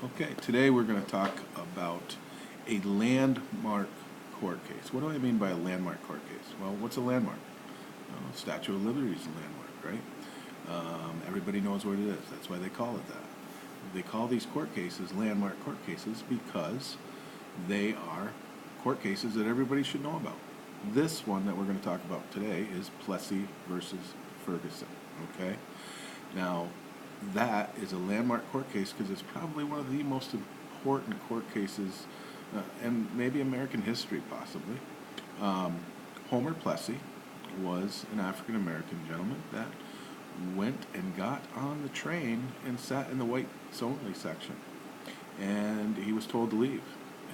Okay, today we're going to talk about a landmark court case. What do I mean by a landmark court case? Well, what's a landmark? Statue of Liberty is a landmark, right? Everybody knows what it is. That's why they call it that. They call these court cases landmark court cases because they are court cases that everybody should know about. This one that we're going to talk about today is Plessy versus Ferguson, okay? Now, that is a landmark court case because it's probably one of the most important court cases and maybe American history, possibly. Homer Plessy was an African American gentleman that went and got on the train and sat in the whites only section. And he was told to leave,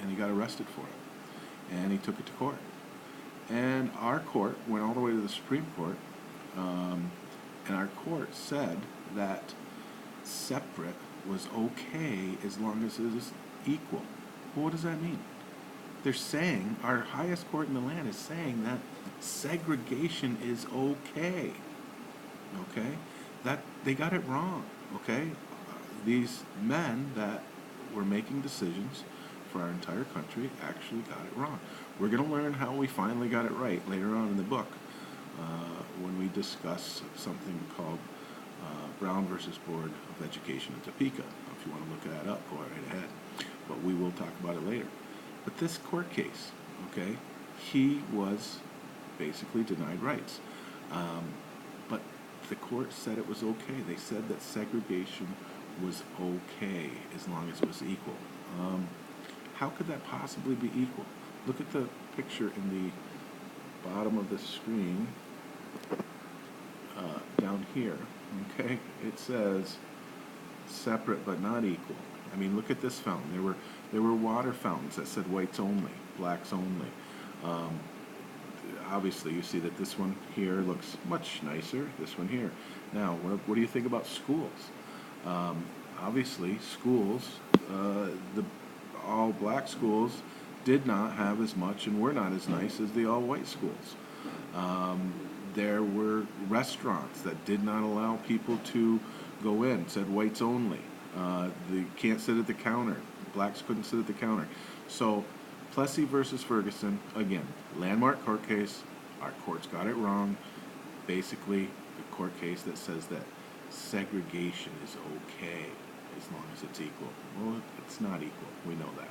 and he got arrested for it. And he took it to court. And our court went all the way to the Supreme Court, and our court said that separate was okay as long as it is equal. Well, what does that mean? They're saying, our highest court in the land is saying that segregation is okay. Okay? That they got it wrong. Okay? These men that were making decisions for our entire country actually got it wrong. We're going to learn how we finally got it right later on in the book when we discuss something called Brown versus Board of Education in Topeka. If you want to look that up, go right ahead. But we will talk about it later. But this court case, okay, he was basically denied rights. But the court said it was okay. They said that segregation was okay as long as it was equal. How could that possibly be equal? Look at the picture in the bottom of the screen down here. Okay, it says separate but not equal. I mean, look at this fountain. There were water fountains that said whites only, blacks only. Obviously, you see that this one here looks much nicer. This one here. Now, what do you think about schools? Obviously, schools, the all black schools did not have as much and were not as nice as the all white schools. There were restaurants that did not allow people to go in, said whites only. They can't sit at the counter. Blacks couldn't sit at the counter. So, Plessy versus Ferguson, again, landmark court case. Our courts got it wrong. Basically, a court case that says that segregation is okay as long as it's equal. Well, it's not equal. We know that.